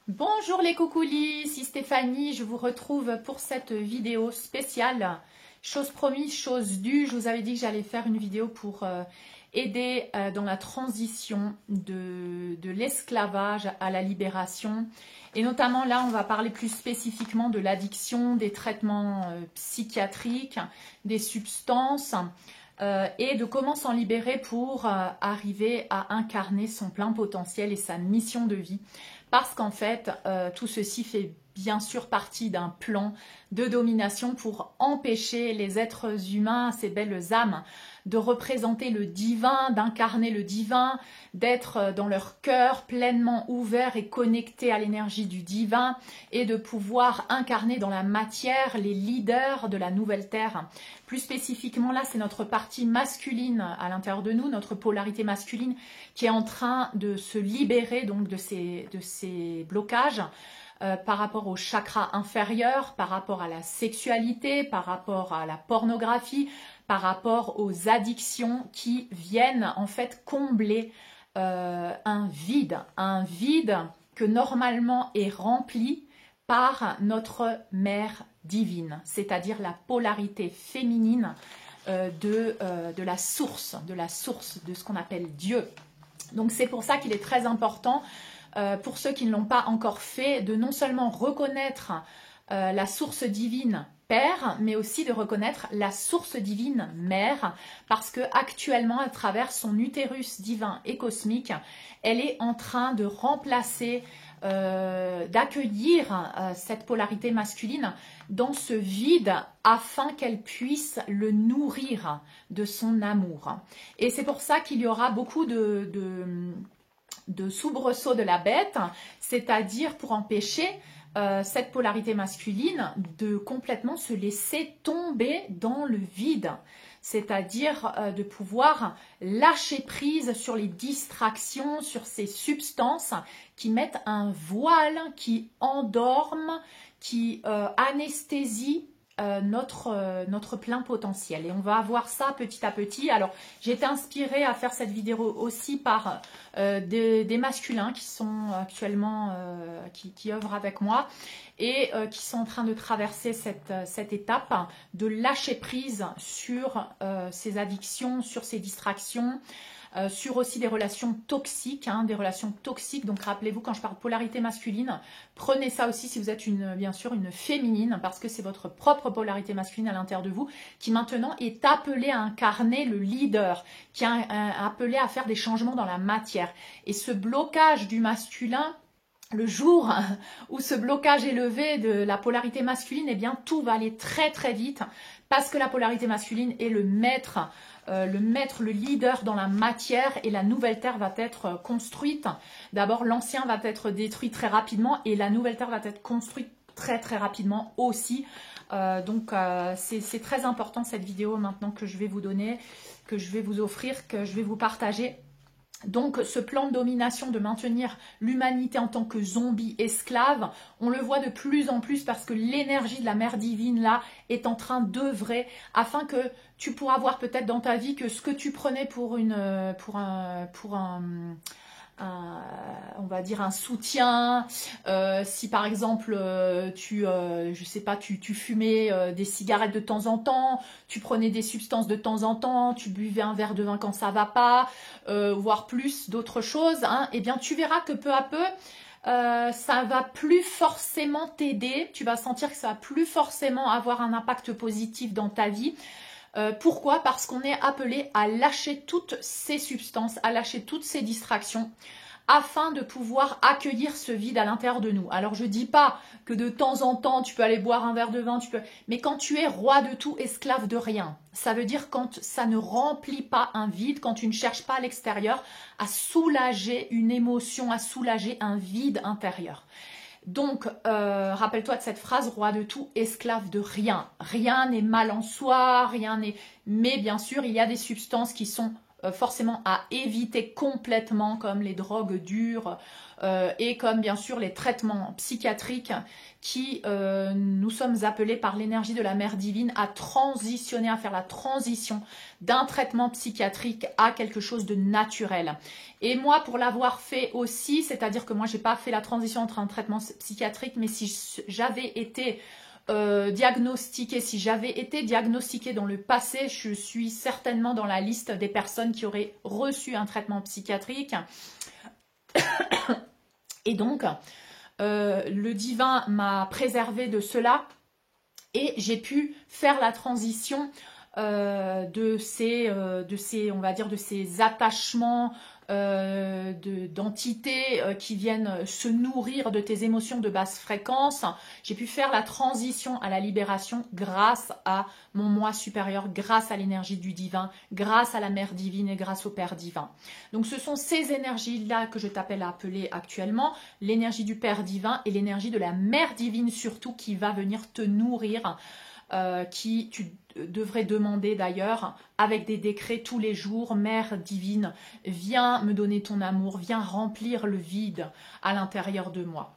Bonjour les coucoulis, ici Stéphanie, je vous retrouve pour cette vidéo spéciale. Chose promise, chose due, je vous avais dit que j'allais faire une vidéo pour aider dans la transition de l'esclavage à la libération. Et notamment là, on va parler plus spécifiquement de l'addiction, des traitements psychiatriques, des substances et de comment s'en libérer pour arriver à incarner son plein potentiel et sa mission de vie. Parce qu'en fait, tout ceci fait bien sûr partie d'un plan de domination pour empêcher les êtres humains, ces belles âmes, de représenter le divin, d'incarner le divin, d'être dans leur cœur pleinement ouvert et connecté à l'énergie du divin et de pouvoir incarner dans la matière les leaders de la nouvelle terre. Plus spécifiquement là, c'est notre partie masculine à l'intérieur de nous, notre polarité masculine qui est en train de se libérer donc de ces blocages. Par rapport au chakra inférieur, par rapport à la sexualité, par rapport à la pornographie, par rapport aux addictions qui viennent en fait combler un vide que normalement est rempli par notre mère divine, c'est-à-dire la polarité féminine de la source de ce qu'on appelle Dieu. Donc c'est pour ça qu'il est très important pour ceux qui ne l'ont pas encore fait, de non seulement reconnaître la source divine Père, mais aussi de reconnaître la source divine Mère, parce que actuellement, à travers son utérus divin et cosmique, elle est en train de remplacer, d'accueillir cette polarité masculine dans ce vide afin qu'elle puisse le nourrir de son amour. Et c'est pour ça qu'il y aura beaucoup de soubresauts de la bête, c'est-à-dire pour empêcher cette polarité masculine de complètement se laisser tomber dans le vide, c'est-à-dire de pouvoir lâcher prise sur les distractions, sur ces substances qui mettent un voile, qui endorment, qui anesthésient notre plein potentiel. Et on va voir ça petit à petit. Alors, j'ai été inspirée à faire cette vidéo aussi par des masculins qui sont actuellement, qui œuvrent avec moi et qui sont en train de traverser cette étape de lâcher prise sur ces addictions, sur ces distractions, sur aussi des relations toxiques, Donc rappelez-vous, quand je parle de polarité masculine, prenez ça aussi si vous êtes bien sûr une féminine, parce que c'est votre propre polarité masculine à l'intérieur de vous qui maintenant est appelée à incarner le leader, qui est appelée à faire des changements dans la matière. Et ce blocage du masculin, le jour où ce blocage est levé de la polarité masculine, eh bien tout va aller très très vite, parce que la polarité masculine est le maître, le leader dans la matière, et la nouvelle terre va être construite. D'abord, l'ancien va être détruit très rapidement et la nouvelle terre va être construite très très rapidement aussi. Donc c'est très important cette vidéo maintenant que je vais vous donner, que je vais vous offrir, que je vais vous partager. Donc ce plan de domination, de maintenir l'humanité en tant que zombie esclave, on le voit de plus en plus parce que l'énergie de la mère divine là est en train d'œuvrer afin que tu pourras voir peut-être dans ta vie que ce que tu prenais pour on va dire un soutien, si par exemple je sais pas, tu fumais des cigarettes de temps en temps, tu prenais des substances de temps en temps, tu buvais un verre de vin quand ça va pas, voire plus d'autres choses, eh bien tu verras que peu à peu ça va plus forcément t'aider, tu vas sentir que ça va plus forcément avoir un impact positif dans ta vie. Pourquoi? Parce qu'on est appelé à lâcher toutes ces substances, à lâcher toutes ces distractions, afin de pouvoir accueillir ce vide à l'intérieur de nous. Alors je dis pas que de temps en temps tu peux aller boire un verre de vin, mais quand tu es roi de tout, esclave de rien, ça veut dire quand ça ne remplit pas un vide, quand tu ne cherches pas à l'extérieur à soulager une émotion, à soulager un vide intérieur. Donc, rappelle-toi de cette phrase, roi de tout, esclave de rien. Rien n'est mal en soi, rien n'est... Mais bien sûr, il y a des substances qui sont forcément à éviter complètement, comme les drogues dures et comme bien sûr les traitements psychiatriques qui nous sommes appelés par l'énergie de la mère divine à transitionner, à faire la transition d'un traitement psychiatrique à quelque chose de naturel. Et moi, pour l'avoir fait aussi, c'est-à-dire que moi, j'ai pas fait la transition entre un traitement psychiatrique, mais si j'avais été diagnostiquée, si j'avais été diagnostiquée dans le passé, je suis certainement dans la liste des personnes qui auraient reçu un traitement psychiatrique. Et donc, le divin m'a préservé de cela et j'ai pu faire la transition de ces, on va dire, de ces attachements d'entités qui viennent se nourrir de tes émotions de basse fréquence. J'ai pu faire la transition à la libération grâce à mon moi supérieur, grâce à l'énergie du divin, grâce à la mère divine et grâce au Père divin. Donc ce sont ces énergies-là que je t'appelle à appeler actuellement, l'énergie du Père divin et l'énergie de la mère divine surtout qui va venir te nourrir. Qui tu devrais demander d'ailleurs avec des décrets tous les jours. Mère divine, viens me donner ton amour, viens remplir le vide à l'intérieur de moi.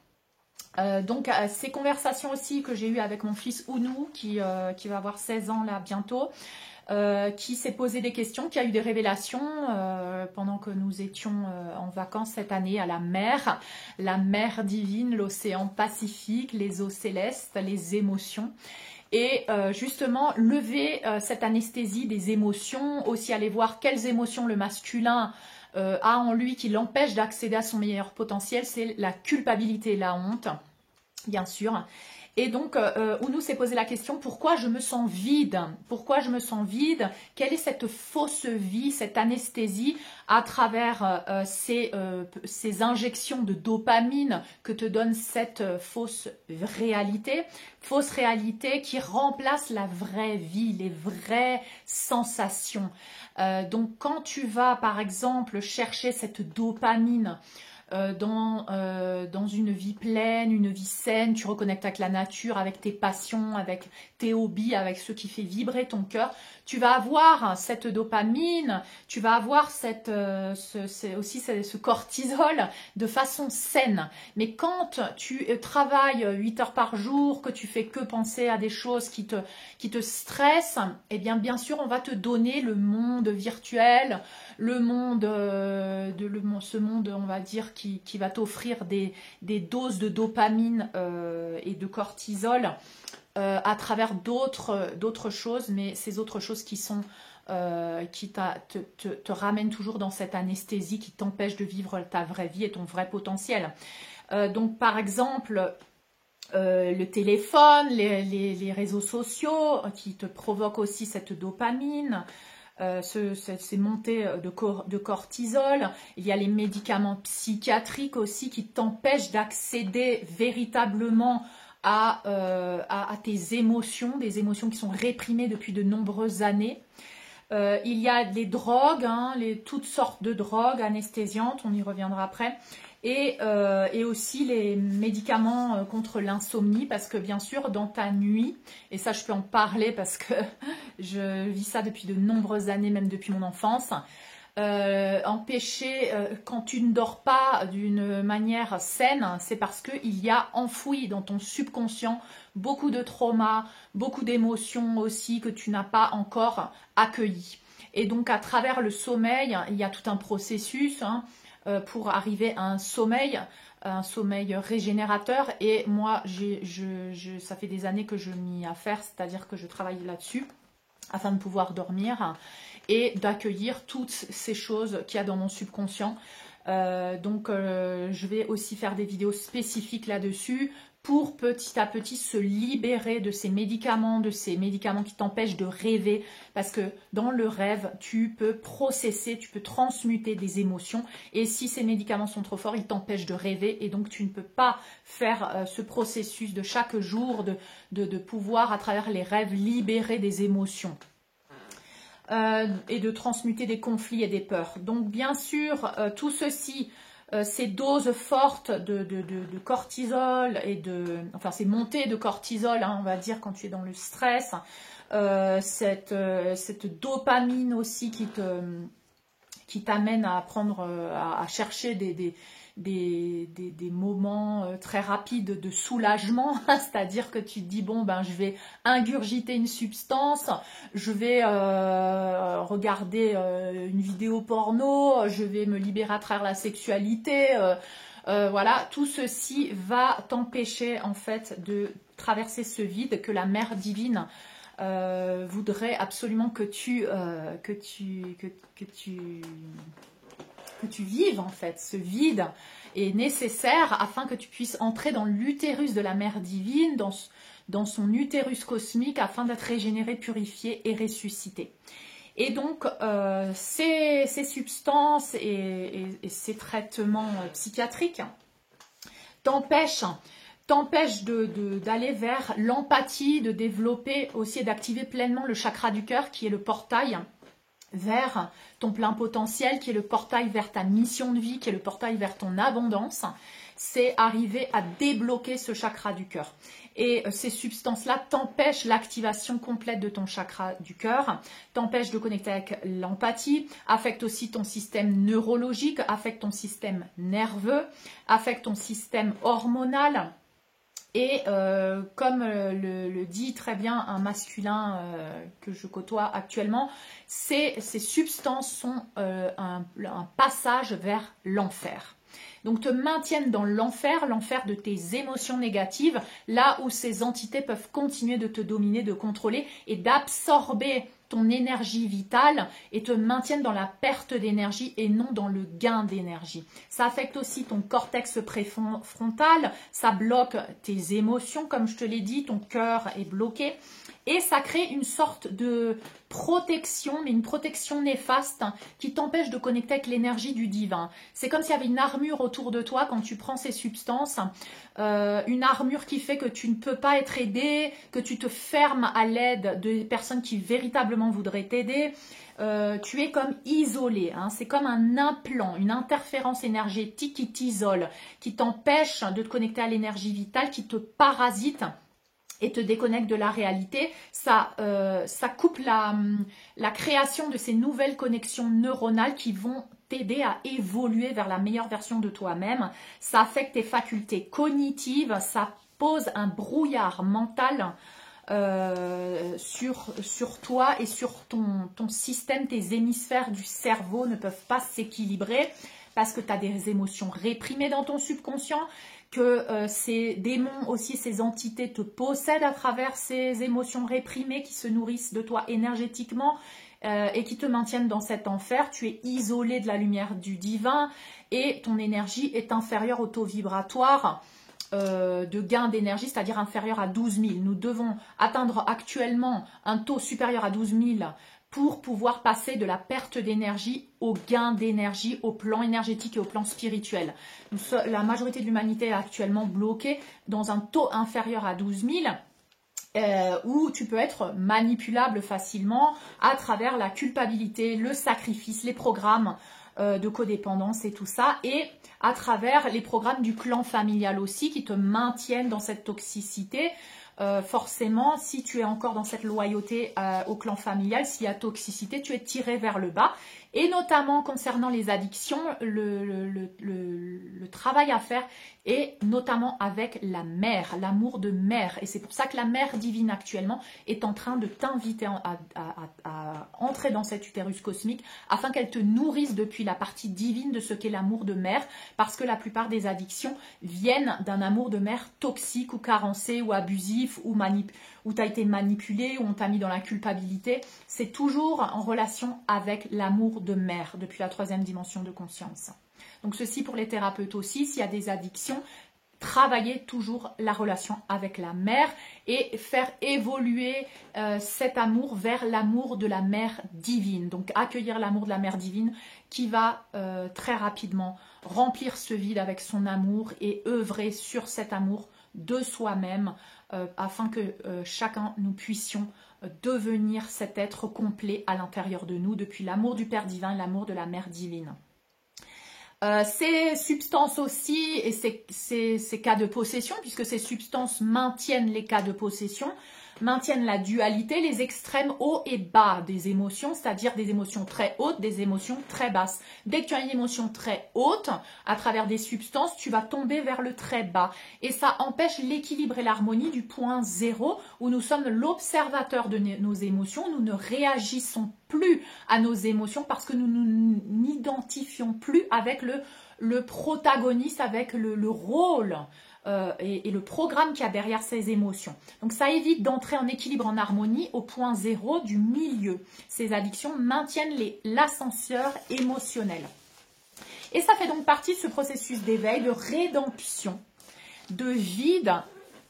Donc ces conversations aussi que j'ai eues avec mon fils Ounou qui va avoir 16 ans là bientôt, qui s'est posé des questions, qui a eu des révélations pendant que nous étions en vacances cette année à la mer divine, l'océan Pacifique, les eaux célestes, les émotions. Et justement, lever cette anesthésie des émotions, aussi aller voir quelles émotions le masculin a en lui qui l'empêche d'accéder à son meilleur potentiel, c'est la culpabilité et la honte, bien sûr. Et donc, Ounou s'est posé la question, pourquoi je me sens vide? Pourquoi je me sens vide? Quelle est cette fausse vie, cette anesthésie à travers ces injections de dopamine que te donne cette fausse réalité? Fausse réalité qui remplace la vraie vie, les vraies sensations. Donc, quand tu vas, par exemple, chercher cette dopamine, dans une vie pleine, une vie saine, tu reconnectes avec la nature, avec tes passions, avec tes hobbies, avec ce qui fait vibrer ton cœur, tu vas avoir cette dopamine, tu vas avoir aussi ce cortisol de façon saine. Mais quand tu travailles 8 heures par jour, que tu fais que penser à des choses qui te stressent, eh bien sûr on va te donner le monde virtuel, le monde, ce monde on va dire qui va t'offrir des doses de dopamine et de cortisol à travers d'autres choses, mais ces autres choses qui sont qui te ramènent toujours dans cette anesthésie qui t'empêche de vivre ta vraie vie et ton vrai potentiel. Donc par exemple, le téléphone, les réseaux sociaux qui te provoquent aussi cette dopamine, ces montées de cortisol. Il y a les médicaments psychiatriques aussi qui t'empêchent d'accéder véritablement à tes émotions, des émotions qui sont réprimées depuis de nombreuses années. Il y a les drogues, toutes sortes de drogues anesthésiantes, on y reviendra après, et aussi les médicaments contre l'insomnie, parce que bien sûr dans ta nuit, et ça je peux en parler parce que je vis ça depuis de nombreuses années, même depuis mon enfance, empêcher quand tu ne dors pas d'une manière saine, c'est parce qu'il y a enfoui dans ton subconscient beaucoup de traumas, beaucoup d'émotions aussi que tu n'as pas encore accueillies. Et donc à travers le sommeil, il y a tout un processus pour arriver à un sommeil régénérateur. Et moi, ça fait des années que je m'y affaire, c'est-à-dire que je travaille là-dessus afin de pouvoir dormir et d'accueillir toutes ces choses qu'il y a dans mon subconscient. Donc je vais aussi faire des vidéos spécifiques là-dessus pour petit à petit se libérer de ces médicaments qui t'empêchent de rêver, parce que dans le rêve, tu peux processer, tu peux transmuter des émotions, et si ces médicaments sont trop forts, ils t'empêchent de rêver, et donc tu ne peux pas faire ce processus de chaque jour, de pouvoir à travers les rêves libérer des émotions. Et de transmuter des conflits et des peurs. Donc bien sûr, tout ceci, ces doses fortes de cortisol et ces montées de cortisol, on va dire quand tu es dans le stress, cette dopamine aussi qui te qui t'amène à prendre, à chercher des moments très rapides de soulagement, c'est-à-dire que tu te dis bon ben je vais ingurgiter une substance, je vais regarder une vidéo porno, je vais me libérer à travers la sexualité, voilà, tout ceci va t'empêcher en fait de traverser ce vide que la mère divine voudrait absolument que tu vives en fait. Ce vide est nécessaire afin que tu puisses entrer dans l'utérus de la mère divine, dans son utérus cosmique, afin d'être régénéré, purifié et ressuscité. Et donc, ces substances et ces traitements psychiatriques t'empêchent d'aller vers l'empathie, de développer aussi et d'activer pleinement le chakra du cœur qui est le portail vers ton plein potentiel, qui est le portail vers ta mission de vie, qui est le portail vers ton abondance. C'est arriver à débloquer ce chakra du cœur. Et ces substances-là t'empêchent l'activation complète de ton chakra du cœur, t'empêchent de connecter avec l'empathie, affectent aussi ton système neurologique, affectent ton système nerveux, affectent ton système hormonal. Et comme le dit très bien un masculin que je côtoie actuellement, ces substances sont un passage vers l'enfer. Donc te maintiennent dans l'enfer, l'enfer de tes émotions négatives, là où ces entités peuvent continuer de te dominer, de contrôler et d'absorber ton énergie vitale et te maintiennent dans la perte d'énergie et non dans le gain d'énergie. Ça affecte aussi ton cortex préfrontal, ça bloque tes émotions, comme je te l'ai dit, ton cœur est bloqué. Et ça crée une sorte de protection, mais une protection néfaste qui t'empêche de connecter avec l'énergie du divin. C'est comme s'il y avait une armure autour de toi quand tu prends ces substances, une armure qui fait que tu ne peux pas être aidé, que tu te fermes à l'aide de personnes qui véritablement voudraient t'aider. Tu es comme isolé, hein. C'est comme un implant, une interférence énergétique qui t'isole, qui t'empêche de te connecter à l'énergie vitale, qui te parasite et te déconnecte de la réalité. Ça coupe la création de ces nouvelles connexions neuronales qui vont t'aider à évoluer vers la meilleure version de toi-même. Ça affecte tes facultés cognitives, ça pose un brouillard mental sur toi et sur ton système. Tes hémisphères du cerveau ne peuvent pas s'équilibrer parce que tu as des émotions réprimées dans ton subconscient, que ces démons aussi, ces entités te possèdent à travers ces émotions réprimées qui se nourrissent de toi énergétiquement et qui te maintiennent dans cet enfer. Tu es isolé de la lumière du divin et ton énergie est inférieure au taux vibratoire de gain d'énergie, c'est-à-dire inférieur à 12 000. Nous devons atteindre actuellement un taux supérieur à 12 000 pour pouvoir passer de la perte d'énergie au gain d'énergie, au plan énergétique et au plan spirituel. La majorité de l'humanité est actuellement bloquée dans un taux inférieur à 12 000, où tu peux être manipulable facilement à travers la culpabilité, le sacrifice, les programmes de codépendance et tout ça, et à travers les programmes du clan familial aussi qui te maintiennent dans cette toxicité. Forcément, si tu es encore dans cette loyauté au clan familial, s'il y a toxicité, tu es tiré vers le bas. Et notamment concernant les addictions, le travail à faire est notamment avec la mère, l'amour de mère. Et c'est pour ça que la mère divine actuellement est en train de t'inviter à entrer dans cet utérus cosmique afin qu'elle te nourrisse depuis la partie divine de ce qu'est l'amour de mère. Parce que la plupart des addictions viennent d'un amour de mère toxique ou carencé ou abusif ou tu as été manipulé ou on t'a mis dans la culpabilité. C'est toujours en relation avec l'amour de mère depuis la 3e dimension de conscience. Donc ceci pour les thérapeutes aussi, s'il y a des addictions, travailler toujours la relation avec la mère et faire évoluer cet amour vers l'amour de la mère divine. Donc accueillir l'amour de la mère divine qui va très rapidement remplir ce vide avec son amour et œuvrer sur cet amour de soi-même afin que chacun nous puissions devenir cet être complet à l'intérieur de nous depuis l'amour du Père divin et l'amour de la Mère divine. Ces substances aussi et ces cas de possession, puisque ces substances maintiennent les cas de possession, maintiennent la dualité, les extrêmes hauts et bas des émotions, c'est-à-dire des émotions très hautes, des émotions très basses. Dès que tu as une émotion très haute, à travers des substances, tu vas tomber vers le très bas. Et ça empêche l'équilibre et l'harmonie du point zéro, où nous sommes l'observateur de nos émotions, nous ne réagissons plus à nos émotions parce que nous n'identifions plus avec le protagoniste, avec le rôle et le programme qu'il y a derrière ces émotions. Donc ça évite d'entrer en équilibre, en harmonie au point zéro du milieu. Ces addictions maintiennent l'ascenseur émotionnel. Et ça fait donc partie de ce processus d'éveil, de rédemption, de vide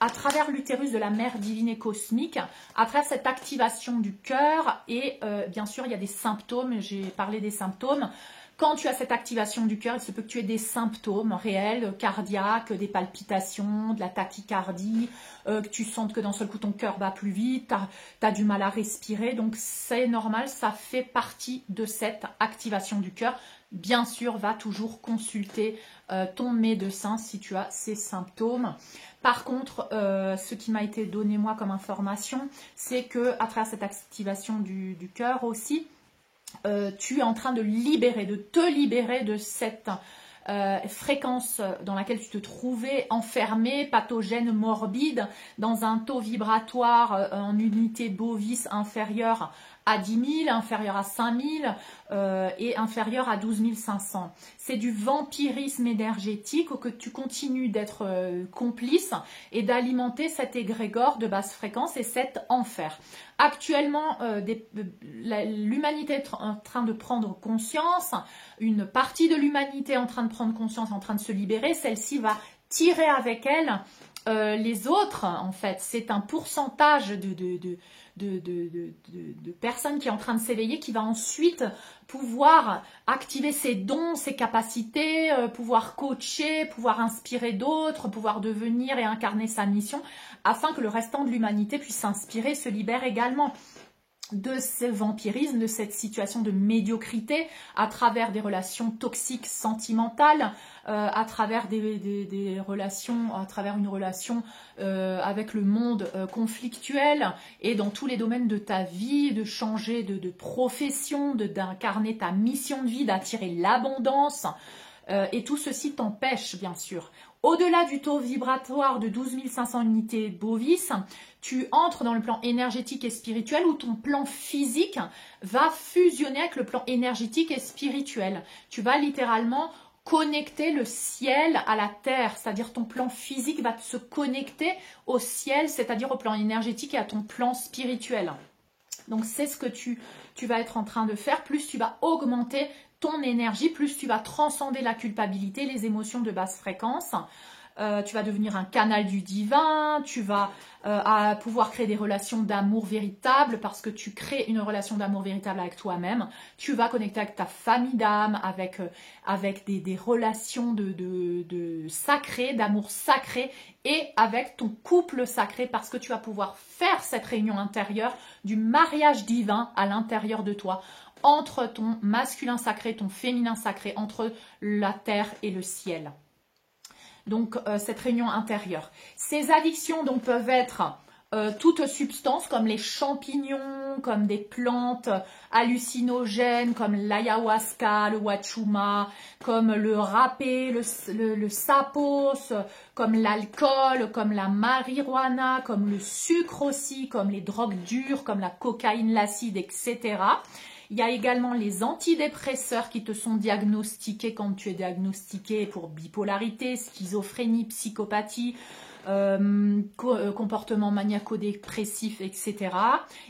à travers l'utérus de la mère divine et cosmique, à travers cette activation du cœur. Et bien sûr, il y a des symptômes, j'ai parlé des symptômes. Quand tu as cette activation du cœur, il se peut que tu aies des symptômes réels, cardiaques, des palpitations, de la tachycardie, que tu sentes que d'un seul coup ton cœur bat plus vite, tu as du mal à respirer. Donc c'est normal, ça fait partie de cette activation du cœur. Bien sûr, va toujours consulter ton médecin si tu as ces symptômes. Par contre, ce qui m'a été donné moi comme information, c'est que à travers cette activation du cœur aussi, tu es en train de te libérer de cette fréquence dans laquelle tu te trouvais enfermé, pathogène, morbide, dans un taux vibratoire en unité bovis inférieur à 10 000, inférieur à 5 000 et inférieur à 12 500. C'est du vampirisme énergétique que tu continues d'être complice et d'alimenter cet égrégore de basse fréquence et cet enfer. Actuellement, l'humanité est en train de prendre conscience, une partie de l'humanité est en train de prendre conscience, en train de se libérer, celle-ci va tirer avec elle les autres, en fait. C'est un pourcentage de personnes qui est en train de s'éveiller, qui va ensuite pouvoir activer ses dons, ses capacités, pouvoir coacher, pouvoir inspirer d'autres, pouvoir devenir et incarner sa mission, afin que le restant de l'humanité puisse s'inspirer, se libère également de ce vampirisme, de cette situation de médiocrité à travers des relations toxiques sentimentales, à travers des relations, à travers une relation avec le monde conflictuel et dans tous les domaines de ta vie, de changer de profession, d'incarner ta mission de vie, d'attirer l'abondance. Et tout ceci t'empêche, bien sûr. Au-delà du taux vibratoire de 12 500 unités bovis, tu entres dans le plan énergétique et spirituel où ton plan physique va fusionner avec le plan énergétique et spirituel. Tu vas littéralement connecter le ciel à la terre, c'est-à-dire ton plan physique va se connecter au ciel, c'est-à-dire au plan énergétique et à ton plan spirituel. Donc c'est ce que tu vas être en train de faire, plus tu vas augmenter ton énergie, plus tu vas transcender la culpabilité, les émotions de basse fréquence. Tu vas devenir un canal du divin, tu vas pouvoir créer des relations d'amour véritables parce que tu crées une relation d'amour véritable avec toi-même. Tu vas connecter avec ta famille d'âme, avec des relations de sacré, d'amour sacré et avec ton couple sacré parce que tu vas pouvoir faire cette réunion intérieure du mariage divin à l'intérieur de toi, entre ton masculin sacré, ton féminin sacré, entre la terre et le ciel. Donc cette réunion intérieure. Ces addictions donc peuvent être toute substance comme les champignons, comme des plantes hallucinogènes, comme l'ayahuasca, le wachuma, comme le râpé, le sapos, comme l'alcool, comme la marijuana, comme le sucre aussi, comme les drogues dures, comme la cocaïne, l'acide, etc. Il y a également les antidépresseurs qui te sont diagnostiqués quand tu es diagnostiqué pour bipolarité, schizophrénie, psychopathie, comportement maniaco-dépressif, etc.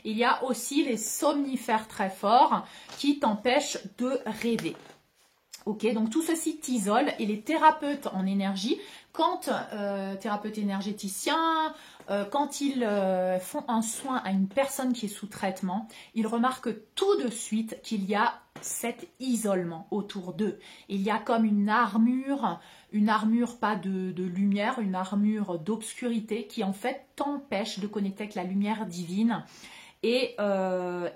Il y a aussi les somnifères très forts qui t'empêchent de rêver. Ok, donc tout ceci t'isole et les thérapeutes en énergie, quand thérapeutes énergéticiens, quand ils font un soin à une personne qui est sous traitement, ils remarquent tout de suite qu'il y a cet isolement autour d'eux. Il y a comme une armure pas de lumière, une armure d'obscurité qui en fait t'empêche de connecter avec la lumière divine et de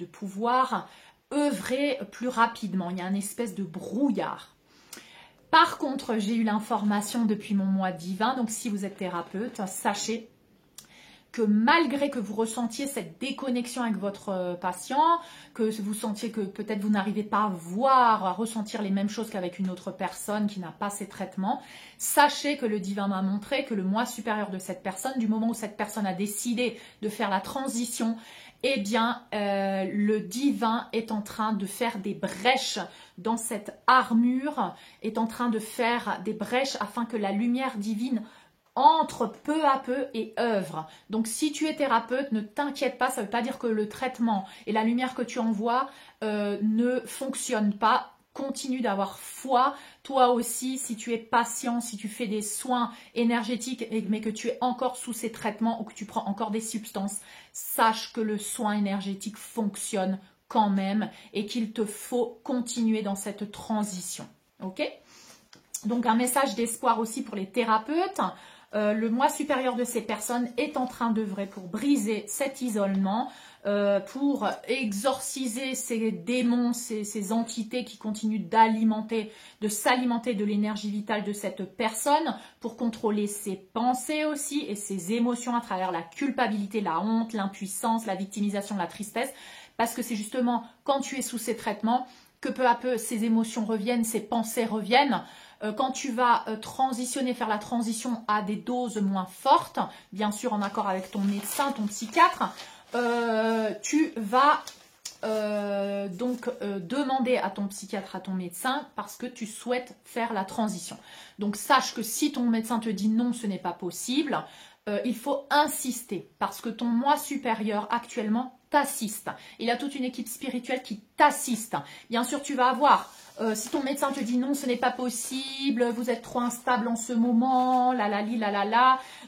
pouvoir œuvrer plus rapidement. Il y a une espèce de brouillard. Par contre, j'ai eu l'information depuis mon mois divin, donc si vous êtes thérapeute, sachez que malgré que vous ressentiez cette déconnexion avec votre patient, que vous sentiez que peut-être vous n'arrivez pas à voir, à ressentir les mêmes choses qu'avec une autre personne qui n'a pas ces traitements, sachez que le divin m'a montré que le moi supérieur de cette personne, du moment où cette personne a décidé de faire la transition, eh bien, le divin est en train de faire des brèches dans cette armure, est en train de faire des brèches afin que la lumière divine entre peu à peu et œuvre. Donc si tu es thérapeute, ne t'inquiète pas, ça ne veut pas dire que le traitement et la lumière que tu envoies ne fonctionnent pas. Continue d'avoir foi. Toi aussi, si tu es patient, si tu fais des soins énergétiques, mais que tu es encore sous ces traitements ou que tu prends encore des substances, sache que le soin énergétique fonctionne quand même et qu'il te faut continuer dans cette transition. Ok ? Donc un message d'espoir aussi pour les thérapeutes. Le moi supérieur de ces personnes est en train d'œuvrer pour briser cet isolement, pour exorciser ces démons, ces entités qui continuent de s'alimenter de l'énergie vitale de cette personne, pour contrôler ses pensées aussi et ses émotions à travers la culpabilité, la honte, l'impuissance, la victimisation, la tristesse, parce que c'est justement quand tu es sous ces traitements que peu à peu ces émotions reviennent, ces pensées reviennent. Quand tu vas transitionner, faire la transition à des doses moins fortes, bien sûr en accord avec ton médecin, ton psychiatre, tu vas donc demander à ton psychiatre, à ton médecin, parce que tu souhaites faire la transition. Donc sache que si ton médecin te dit non, ce n'est pas possible, il faut insister, parce que ton moi supérieur actuellement t'assiste. Il a toute une équipe spirituelle qui t'assiste. Bien sûr, tu vas avoir, si ton médecin te dit non, ce n'est pas possible, vous êtes trop instable en ce moment,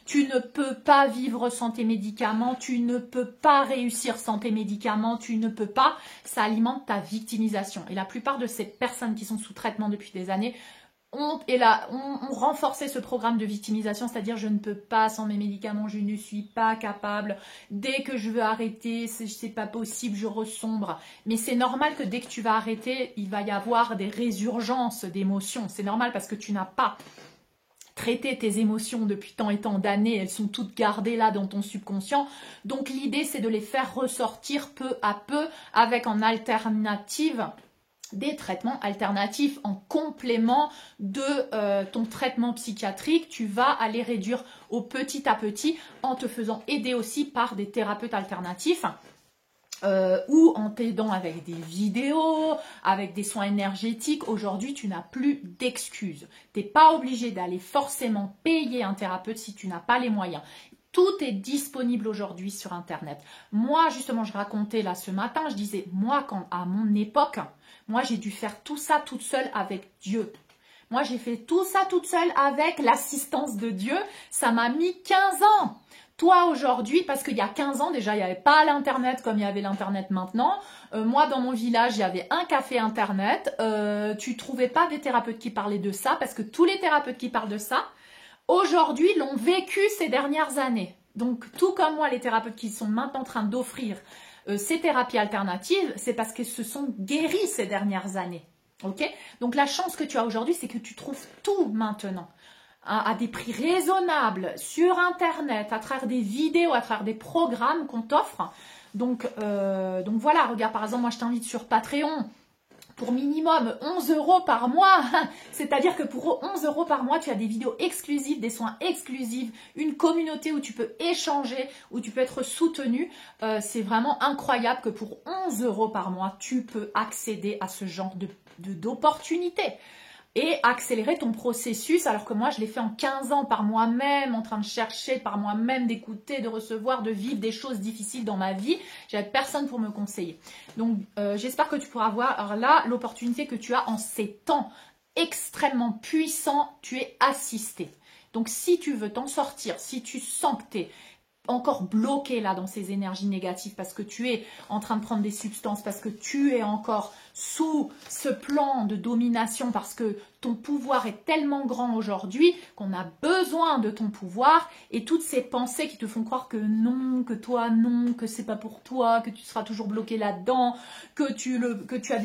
tu ne peux pas vivre sans tes médicaments, tu ne peux pas réussir sans tes médicaments, tu ne peux pas, ça alimente ta victimisation. Et la plupart de ces personnes qui sont sous traitement depuis des années ont renforcé ce programme de victimisation, c'est-à-dire je ne peux pas sans mes médicaments, je ne suis pas capable, dès que je veux arrêter, c'est pas possible, je ressombre. Mais c'est normal que dès que tu vas arrêter, il va y avoir des résurgences d'émotions. C'est normal parce que tu n'as pas traité tes émotions depuis tant et tant d'années, elles sont toutes gardées là dans ton subconscient. Donc l'idée c'est de les faire ressortir peu à peu avec en alternative des traitements alternatifs en complément de ton traitement psychiatrique. Tu vas aller réduire au petit à petit en te faisant aider aussi par des thérapeutes alternatifs ou en t'aidant avec des vidéos, avec des soins énergétiques. Aujourd'hui, tu n'as plus d'excuses. Tu n'es pas obligé d'aller forcément payer un thérapeute si tu n'as pas les moyens. Tout est disponible aujourd'hui sur Internet. Moi, justement, je racontais là ce matin, je disais, moi, à mon époque, moi, j'ai dû faire tout ça toute seule avec Dieu. Moi, j'ai fait tout ça toute seule avec l'assistance de Dieu. Ça m'a mis 15 ans. Toi, aujourd'hui, parce qu'il y a 15 ans, déjà, il n'y avait pas l'Internet comme il y avait l'Internet maintenant. Moi, dans mon village, il y avait un café Internet. Tu ne trouvais pas des thérapeutes qui parlaient de ça, parce que tous les thérapeutes qui parlent de ça, aujourd'hui, l'ont vécu ces dernières années. Donc, tout comme moi, les thérapeutes qui sont maintenant en train d'offrir ces thérapies alternatives, c'est parce qu'ils se sont guéris ces dernières années. Ok ? Donc, la chance que tu as aujourd'hui, c'est que tu trouves tout maintenant à des prix raisonnables sur Internet, à travers des vidéos, à travers des programmes qu'on t'offre. Donc voilà, regarde, par exemple, moi, je t'invite sur Patreon. Pour minimum 11 € par mois, c'est-à-dire que pour 11 € par mois, tu as des vidéos exclusives, des soins exclusifs, une communauté où tu peux échanger, où tu peux être soutenu. C'est vraiment incroyable que pour 11 € par mois, tu peux accéder à ce genre d'opportunités et accélérer ton processus, alors que moi je l'ai fait en 15 ans par moi-même, en train de chercher par moi-même, d'écouter, de recevoir, de vivre des choses difficiles dans ma vie. J'avais personne pour me conseiller. Donc j'espère que tu pourras voir là l'opportunité que tu as en ces temps extrêmement puissants, tu es assisté. Donc si tu veux t'en sortir, si tu sens que tu es encore bloqué là dans ces énergies négatives parce que tu es en train de prendre des substances, parce que tu es encore sous ce plan de domination, parce que ton pouvoir est tellement grand aujourd'hui qu'on a besoin de ton pouvoir, et toutes ces pensées qui te font croire que non, que toi non, que c'est pas pour toi, que tu seras toujours bloqué là-dedans, que tu as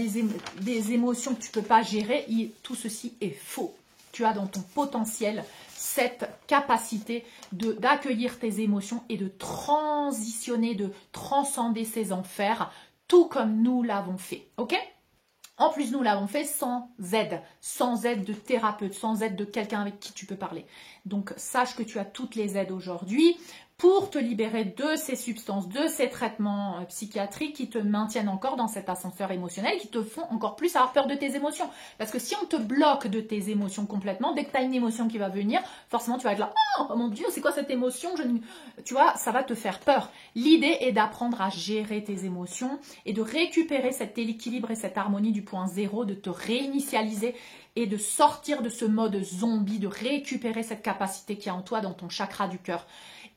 des émotions que tu peux pas gérer, tout ceci est faux. tu as dans ton potentiel cette capacité d'accueillir tes émotions et de transitionner, de transcender ces enfers, tout comme nous l'avons fait, ok? En plus, nous l'avons fait sans aide de thérapeute, sans aide de quelqu'un avec qui tu peux parler. Donc, sache que tu as toutes les aides aujourd'hui pour te libérer de ces substances, de ces traitements psychiatriques qui te maintiennent encore dans cet ascenseur émotionnel, qui te font encore plus avoir peur de tes émotions. Parce que si on te bloque de tes émotions complètement, dès que tu as une émotion qui va venir, forcément tu vas être là, oh mon Dieu, c'est quoi cette émotion? Tu vois, ça va te faire peur. L'idée est d'apprendre à gérer tes émotions et de récupérer cet équilibre et cette harmonie du point zéro, de te réinitialiser et de sortir de ce mode zombie, de récupérer cette capacité qui est en toi dans ton chakra du cœur.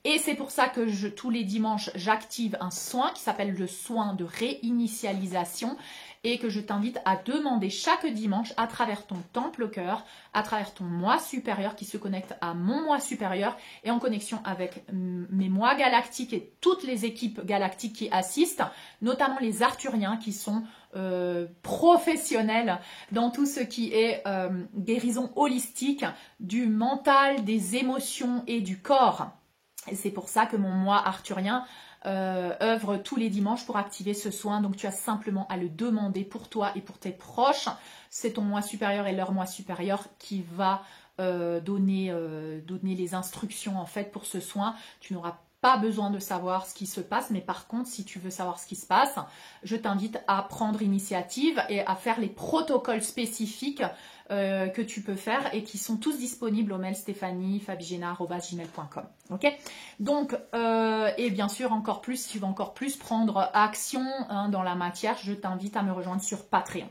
Et c'est pour ça que tous les dimanches, j'active un soin qui s'appelle le soin de réinitialisation et que je t'invite à demander chaque dimanche à travers ton temple cœur, à travers ton moi supérieur qui se connecte à mon moi supérieur et en connexion avec mes moi galactiques et toutes les équipes galactiques qui assistent, notamment les arthuriens qui sont professionnels dans tout ce qui est guérison holistique du mental, des émotions et du corps. Et c'est pour ça que mon moi arthurien œuvre tous les dimanches pour activer ce soin. Donc tu as simplement à le demander pour toi et pour tes proches. C'est ton moi supérieur et leur moi supérieur qui va donner les instructions en fait pour ce soin. Tu n'auras pas besoin de savoir ce qui se passe, mais par contre, si tu veux savoir ce qui se passe, je t'invite à prendre initiative et à faire les protocoles spécifiques que tu peux faire et qui sont tous disponibles au mail stephanie.fabigena@gmail.com. Ok? Donc, et bien sûr, encore plus, si tu veux encore plus prendre action dans la matière, je t'invite à me rejoindre sur Patreon.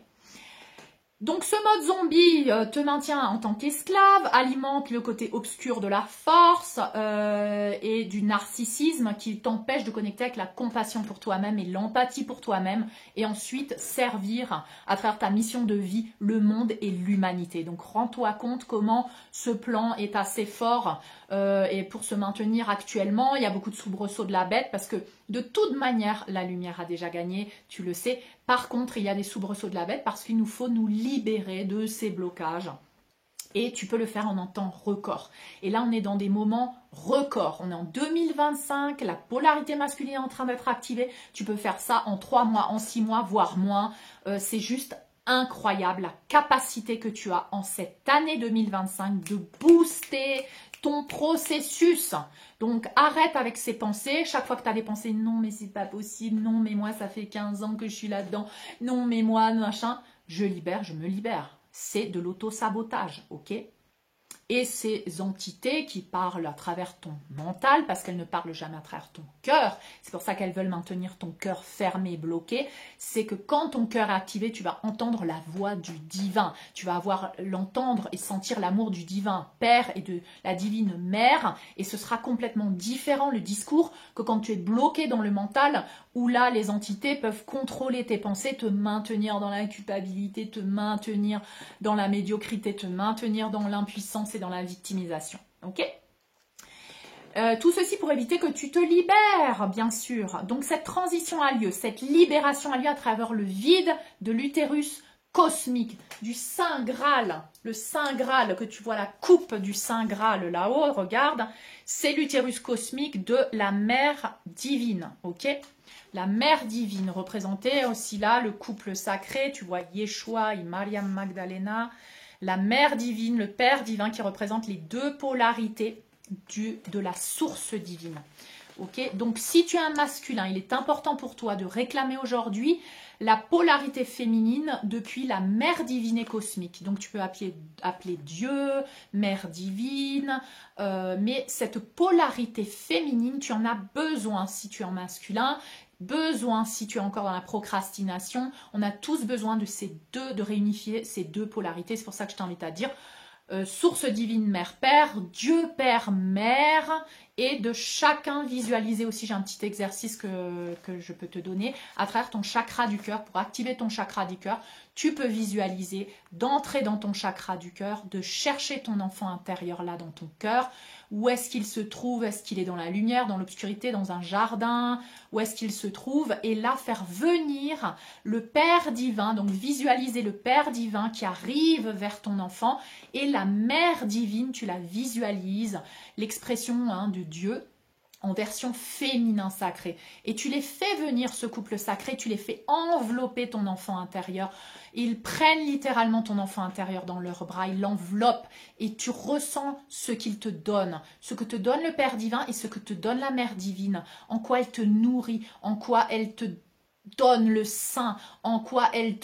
Donc ce mode zombie te maintient en tant qu'esclave, alimente le côté obscur de la force et du narcissisme qui t'empêche de connecter avec la compassion pour toi-même et l'empathie pour toi-même et ensuite servir à travers ta mission de vie le monde et l'humanité. Donc rends-toi compte comment ce plan est assez fort et pour se maintenir actuellement, il y a beaucoup de soubresauts de la bête parce que de toute manière, la lumière a déjà gagné, tu le sais. Par contre, il y a des soubresauts de la bête parce qu'il nous faut nous libérer de ces blocages. Et tu peux le faire en un temps record. Et là, on est dans des moments records. On est en 2025, la polarité masculine est en train d'être activée. Tu peux faire ça en 3 mois, en 6 mois, voire moins. C'est juste incroyable la capacité que tu as en cette année 2025 de booster ton processus. Donc arrête avec ces pensées, chaque fois que tu as des pensées, non mais c'est pas possible, non mais moi ça fait 15 ans que je suis là-dedans, non mais moi machin, je libère, je me libère. C'est de l'auto-sabotage, ok? Et ces entités qui parlent à travers ton mental, parce qu'elles ne parlent jamais à travers ton cœur, c'est pour ça qu'elles veulent maintenir ton cœur fermé, bloqué, c'est que quand ton cœur est activé, tu vas entendre la voix du divin, tu vas l'entendre et sentir l'amour du divin Père et de la divine Mère, et ce sera complètement différent le discours que quand tu es bloqué dans le mental, où là les entités peuvent contrôler tes pensées, te maintenir dans la culpabilité, te maintenir dans la médiocrité, te maintenir dans l'impuissance et dans la victimisation. Ok ? Tout ceci pour éviter que tu te libères, bien sûr. Donc cette transition a lieu, cette libération a lieu à travers le vide de l'utérus cosmique, du Saint Graal. Le Saint Graal, que tu vois la coupe du Saint Graal là-haut, regarde, c'est l'utérus cosmique de la mère divine, ok ? La mère divine, représentée aussi là, le couple sacré, tu vois Yeshua et Mariam Magdalena, la mère divine, le père divin qui représente les deux polarités de la source divine. Okay, donc si tu es un masculin, il est important pour toi de réclamer aujourd'hui la polarité féminine depuis la mère divine et cosmique. Donc tu peux appeler Dieu, mère divine, mais cette polarité féminine, tu en as besoin si tu es un masculin, besoin si tu es encore dans la procrastination. On a tous besoin de de réunifier ces deux polarités. C'est pour ça que je t'invite à dire source divine mère-père, Dieu père-mère, et de chacun visualiser aussi, j'ai un petit exercice que je peux te donner, à travers ton chakra du cœur, pour activer ton chakra du cœur, tu peux visualiser, d'entrer dans ton chakra du cœur, de chercher ton enfant intérieur là dans ton cœur, Où est-ce qu'il se trouve? Est-ce qu'il est dans la lumière, dans l'obscurité, dans un jardin? Où est-ce qu'il se trouve? Et là, faire venir le Père divin, donc visualiser le Père divin qui arrive vers ton enfant, et la Mère divine, tu la visualises, l'expression de Dieu, en version féminin sacré. Et tu les fais venir, ce couple sacré, tu les fais envelopper ton enfant intérieur. Ils prennent littéralement ton enfant intérieur dans leurs bras, ils l'enveloppent et tu ressens ce qu'ils te donnent, ce que te donne le Père divin et ce que te donne la Mère divine, en quoi elle te nourrit, en quoi elle te donne le sein, en quoi elle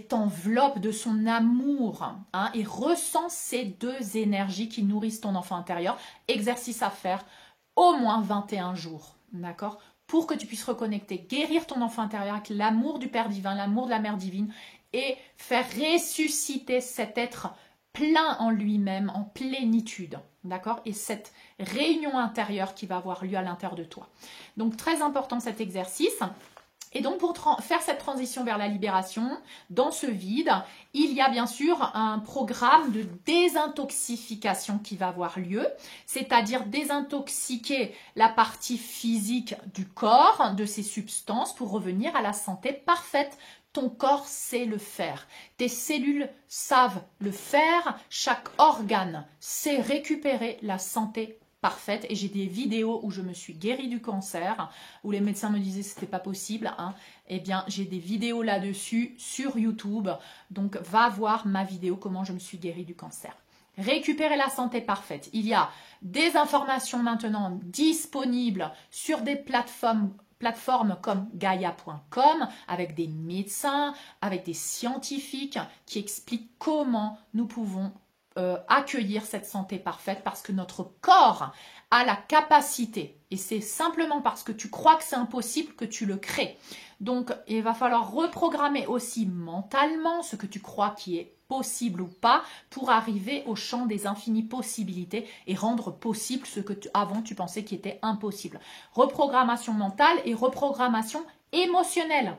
t'enveloppe de son amour, et ressens ces deux énergies qui nourrissent ton enfant intérieur. Exercice à faire au moins 21 jours, d'accord? Pour que tu puisses reconnecter, guérir ton enfant intérieur avec l'amour du Père divin, l'amour de la Mère divine et faire ressusciter cet être plein en lui-même, en plénitude, d'accord? Et cette réunion intérieure qui va avoir lieu à l'intérieur de toi. Donc, très important cet exercice. Et donc, pour faire cette transition vers la libération, dans ce vide, il y a bien sûr un programme de désintoxification qui va avoir lieu, c'est-à-dire désintoxiquer la partie physique du corps de ces substances pour revenir à la santé parfaite. Ton corps sait le faire, tes cellules savent le faire, chaque organe sait récupérer la santé parfaite. Et j'ai des vidéos où je me suis guérie du cancer, où les médecins me disaient que ce n'était pas possible. Eh bien, j'ai des vidéos là-dessus sur YouTube. Donc, va voir ma vidéo comment je me suis guérie du cancer. Récupérer la santé parfaite. Il y a des informations maintenant disponibles sur des plateformes comme Gaia.com avec des médecins, avec des scientifiques qui expliquent comment nous pouvons accueillir cette santé parfaite parce que notre corps a la capacité et c'est simplement parce que tu crois que c'est impossible que tu le crées. Donc il va falloir reprogrammer aussi mentalement ce que tu crois qui est possible ou pas pour arriver au champ des infinies possibilités et rendre possible ce que avant tu pensais qui était impossible. Reprogrammation mentale et reprogrammation émotionnelle.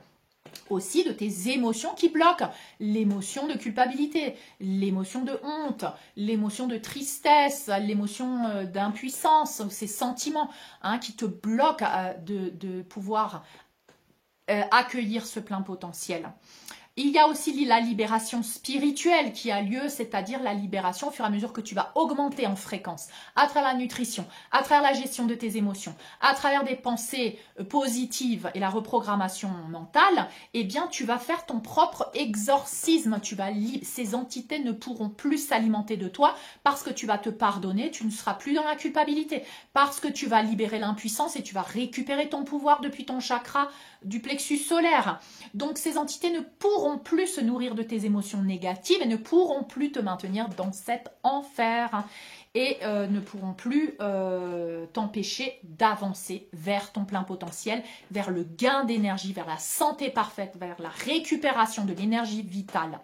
Aussi de tes émotions qui bloquent, l'émotion de culpabilité, l'émotion de honte, l'émotion de tristesse, l'émotion d'impuissance, ces sentiments qui te bloquent de pouvoir accueillir ce plein potentiel. Il y a aussi la libération spirituelle qui a lieu, c'est-à-dire la libération au fur et à mesure que tu vas augmenter en fréquence, à travers la nutrition, à travers la gestion de tes émotions, à travers des pensées positives et la reprogrammation mentale, eh bien tu vas faire ton propre exorcisme. Ces entités ne pourront plus s'alimenter de toi parce que tu vas te pardonner, tu ne seras plus dans la culpabilité, parce que tu vas libérer l'impuissance et tu vas récupérer ton pouvoir depuis ton chakra du plexus solaire. Donc ces entités ne pourront plus se nourrir de tes émotions négatives et ne pourront plus te maintenir dans cet enfer et ne pourront plus t'empêcher d'avancer vers ton plein potentiel, vers le gain d'énergie, vers la santé parfaite, vers la récupération de l'énergie vitale.